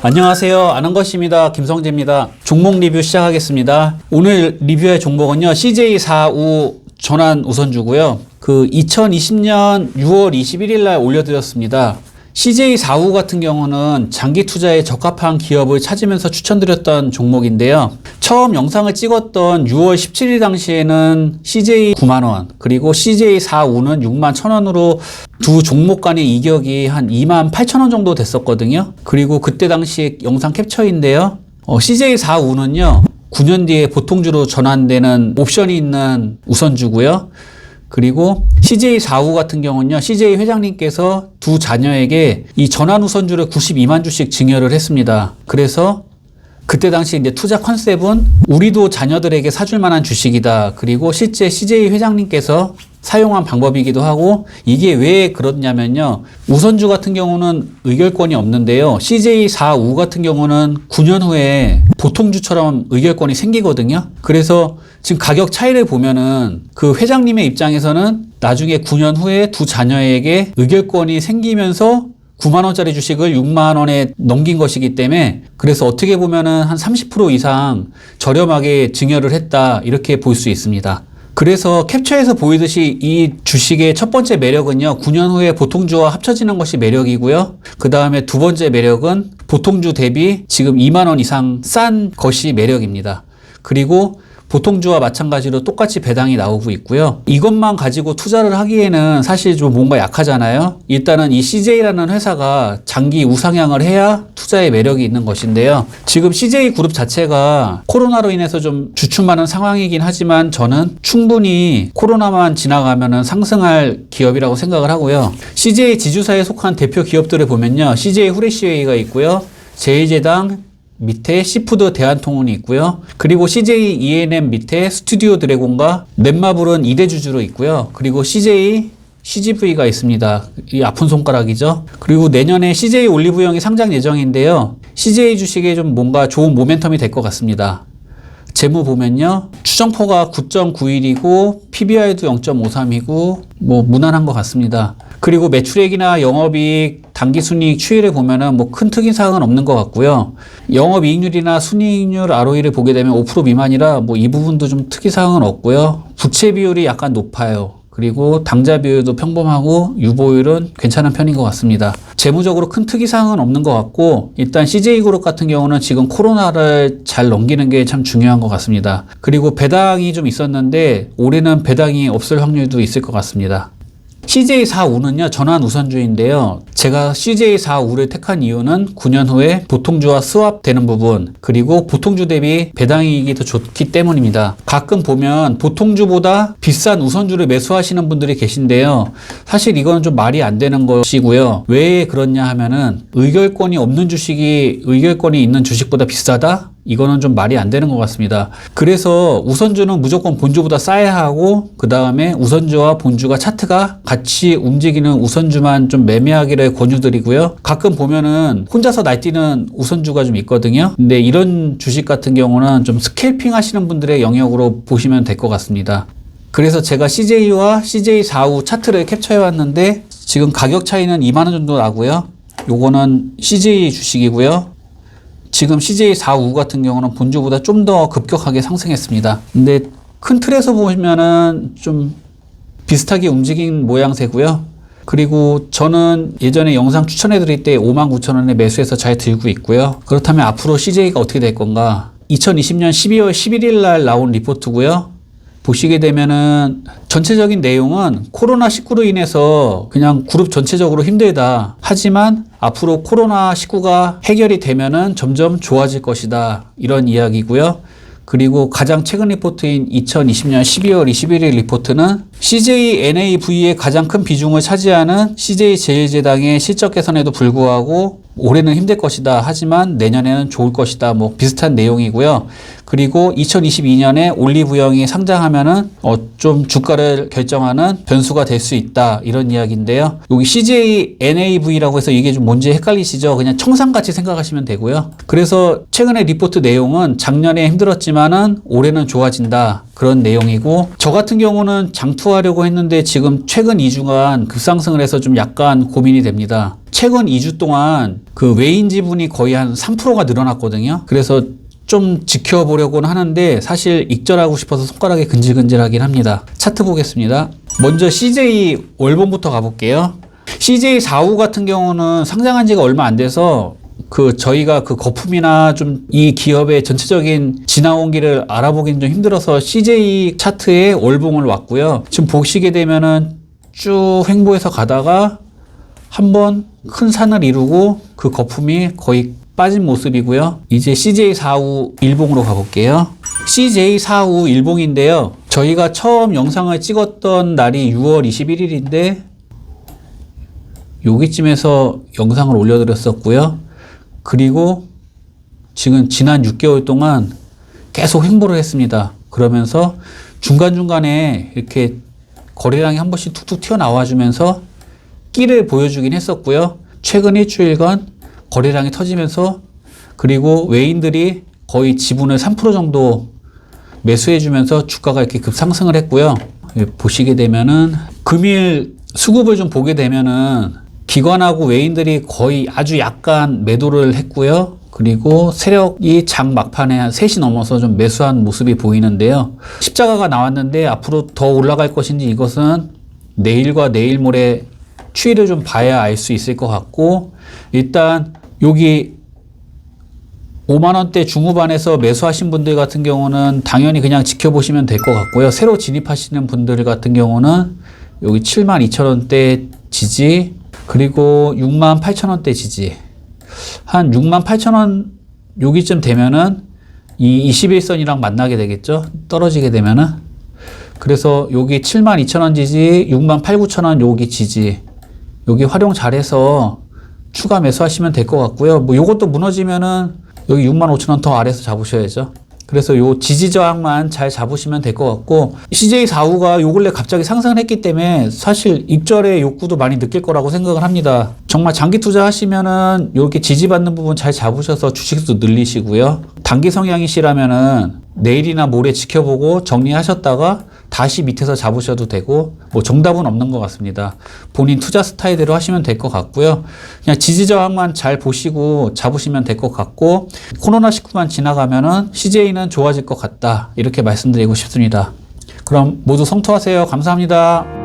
안녕하세요. 아는 것입니다. 김성재입니다. 종목 리뷰 시작하겠습니다. 오늘 리뷰할 종목은요, CJ45 전환 우선주고요. 2020년 6월 21일 날 올려드렸습니다. CJ45 같은 경우는 장기 투자에 적합한 기업을 찾으면서 추천드렸던 종목인데요. 처음 영상을 찍었던 6월 17일 당시에는 CJ 9만원, 그리고 CJ45는 6만 1,000원으로 두 종목 간의 이격이 한 2만 8천원 정도 됐었거든요. 그리고 그때 당시 영상 캡처인데요. CJ45는요, 9년 뒤에 보통주로 전환되는 옵션이 있는 우선주고요. 그리고 CJ45 같은 경우는요, CJ 회장님께서 두 자녀에게 이 전환 우선주를 92만 주씩 증여를 했습니다. 그래서 그때 당시 이제 투자 컨셉은 우리도 자녀들에게 사줄 만한 주식이다. 그리고 실제 CJ 회장님께서 사용한 방법이기도 하고, 이게 왜 그렇냐면요, 우선주 같은 경우는 의결권이 없는데요, CJ45 같은 경우는 9년 후에 보통주처럼 의결권이 생기거든요. 그래서 지금 가격 차이를 보면은 그 회장님의 입장에서는 나중에 9년 후에 두 자녀에게 의결권이 생기면서 9만원짜리 주식을 6만원에 넘긴 것이기 때문에, 그래서 어떻게 보면은 한 30% 이상 저렴하게 증여를 했다, 이렇게 볼 수 있습니다. 그래서 캡처에서 보이듯이 이 주식의 첫 번째 매력은요, 9년 후에 보통주와 합쳐지는 것이 매력이고요. 그 다음에 두 번째 매력은 보통주 대비 지금 2만원 이상 싼 것이 매력입니다. 그리고 보통주와 마찬가지로 똑같이 배당이 나오고 있고요. 이것만 가지고 투자를 하기에는 사실 좀 뭔가 약하잖아요. 일단은 이 CJ라는 회사가 장기 우상향을 해야 투자의 매력이 있는 것인데요. 지금 CJ그룹 자체가 코로나로 인해서 좀 주춤하는 상황이긴 하지만 저는 충분히 코로나만 지나가면은 상승할 기업이라고 생각을 하고요. CJ 지주사에 속한 대표 기업들을 보면요, CJ 후레쉬웨이가 있고요, 제일제당 밑에 시푸드 대한통운이 있고요. 그리고 CJ E&M 밑에 스튜디오 드래곤과 넷마블은 2대 주주로 있고요. 그리고 CJ CGV가 있습니다. 이 아픈 손가락이죠. 그리고 내년에 CJ 올리브영이 상장 예정인데요, CJ 주식에 좀 뭔가 좋은 모멘텀이 될 것 같습니다. 재무 보면요, 추정포가 9.91이고 PBR도 0.53이고 뭐 무난한 것 같습니다. 그리고 매출액이나 영업이익, 당기순이익 추이를 보면은 뭐 큰 특이사항은 없는 것 같고요. 영업이익률이나 순이익률 ROE를 보게 되면 5% 미만이라 뭐 이 부분도 좀 특이사항은 없고요. 부채 비율이 약간 높아요. 그리고 당좌 비율도 평범하고 유보율은 괜찮은 편인 것 같습니다. 재무적으로 큰 특이사항은 없는 것 같고, 일단 CJ그룹 같은 경우는 지금 코로나를 잘 넘기는 게 참 중요한 것 같습니다. 그리고 배당이 좀 있었는데 올해는 배당이 없을 확률도 있을 것 같습니다. CJ45는요, 전환 우선주인데요, 제가 CJ45를 택한 이유는 9년 후에 보통주와 스왑되는 부분, 그리고 보통주 대비 배당이익이 더 좋기 때문입니다. 가끔 보면 보통주보다 비싼 우선주를 매수하시는 분들이 계신데요, 사실 이건 좀 말이 안 되는 것이고요. 왜 그렇냐 하면은, 의결권이 없는 주식이 의결권이 있는 주식보다 비싸다? 이거는 좀 말이 안 되는 것 같습니다. 그래서 우선주는 무조건 본주보다 싸야 하고, 그 다음에 우선주와 본주가 차트가 같이 움직이는 우선주만 좀 매매하기를 권유드리고요. 가끔 보면은 혼자서 날뛰는 우선주가 좀 있거든요. 근데 이런 주식 같은 경우는 좀 스캘핑 하시는 분들의 영역으로 보시면 될 것 같습니다. 그래서 제가 CJ와 CJ45 차트를 캡처해 왔는데, 지금 가격 차이는 2만원 정도 나고요. 요거는 CJ 주식이고요. 지금 CJ45 같은 경우는 본주보다 좀 더 급격하게 상승했습니다. 근데 큰 틀에서 보시면은 좀 비슷하게 움직인 모양새고요. 그리고 저는 예전에 영상 추천해드릴 때 59,000원에 매수해서 잘 들고 있고요. 그렇다면 앞으로 CJ가 어떻게 될 건가? 2020년 12월 11일 날 나온 리포트고요. 보시게 되면은 전체적인 내용은 코로나19로 인해서 그냥 그룹 전체적으로 힘들다. 하지만 앞으로 코로나19가 해결이 되면은 점점 좋아질 것이다, 이런 이야기고요. 그리고 가장 최근 리포트인 2020년 12월 21일 리포트는 CJNAV의 가장 큰 비중을 차지하는 CJ제일제당의 실적 개선에도 불구하고 올해는 힘들 것이다. 하지만 내년에는 좋을 것이다. 뭐 비슷한 내용이고요. 그리고 2022년에 올리브영이 상장하면은 좀 주가를 결정하는 변수가 될 수 있다, 이런 이야기인데요. 여기 CJNAV라고 해서 이게 좀 뭔지 헷갈리시죠? 그냥 청산같이 생각하시면 되고요. 그래서 최근에 리포트 내용은 작년에 힘들었지만은 올해는 좋아진다, 그런 내용이고, 저 같은 경우는 장투하려고 했는데 지금 최근 2주간 급상승을 해서 좀 약간 고민이 됩니다. 최근 2주 동안 그 외인 지분이 거의 한 3%가 늘어났거든요. 그래서 좀 지켜보려고는 하는데 사실 익절하고 싶어서 손가락이 근질근질하긴 합니다. 차트 보겠습니다. 먼저 CJ 월봉부터 가볼게요. CJ45 같은 경우는 상장한 지가 얼마 안 돼서 저희가 그 거품이나 좀 이 기업의 전체적인 지나온 길을 알아보기는 좀 힘들어서 CJ 차트에 월봉을 왔고요. 지금 보시게 되면은 쭉 횡보해서 가다가 한번 큰 산을 이루고 그 거품이 거의 빠진 모습이고요. 이제 CJ45 일봉으로 가볼게요. CJ45 일봉인데요. 저희가 처음 영상을 찍었던 날이 6월 21일인데 여기쯤에서 영상을 올려드렸었고요. 그리고 지금 지난 6개월 동안 계속 횡보를 했습니다. 그러면서 중간중간에 이렇게 거래량이 한 번씩 툭툭 튀어나와 주면서 끼를 보여주긴 했었고요. 최근 일주일간 거래량이 터지면서, 그리고 외인들이 거의 지분을 3% 정도 매수해주면서 주가가 이렇게 급상승을 했고요. 보시게 되면은 금일 수급을 좀 보게 되면은 기관하고 외인들이 거의 아주 약간 매도를 했고요. 그리고 세력이 장 막판에 한 3시 넘어서 좀 매수한 모습이 보이는데요. 십자가가 나왔는데 앞으로 더 올라갈 것인지 이것은 내일과 내일 모레 추이를 좀 봐야 알 수 있을 것 같고, 일단 여기 5만원대 중후반에서 매수하신 분들 같은 경우는 당연히 그냥 지켜보시면 될 것 같고요. 새로 진입하시는 분들 같은 경우는 여기 72,000원대 지지, 그리고 68,000원대 지지, 한 68,000원 여기쯤 되면은 이 21선이랑 만나게 되겠죠. 떨어지게 되면은. 그래서 여기 72,000원 지지, 68,000, 9,000원 여기 지지, 여기 활용 잘해서 추가 매수하시면 될 것 같고요. 뭐 요것도 무너지면은 여기 65,000원 더 아래에서 잡으셔야죠. 그래서 요 지지 저항만 잘 잡으시면 될 것 같고, CJ45가 요 근래 갑자기 상승을 했기 때문에 사실 입절의 욕구도 많이 느낄 거라고 생각을 합니다. 정말 장기 투자하시면은 이렇게 지지받는 부분 잘 잡으셔서 주식도 늘리시고요. 단기 성향이시라면은 내일이나 모레 지켜보고 정리하셨다가 다시 밑에서 잡으셔도 되고, 뭐 정답은 없는 것 같습니다. 본인 투자 스타일대로 하시면 될 것 같고요. 그냥 지지 저항만 잘 보시고 잡으시면 될 것 같고, 코로나19만 지나가면은 CJ는 좋아질 것 같다, 이렇게 말씀드리고 싶습니다. 그럼 모두 성투하세요. 감사합니다.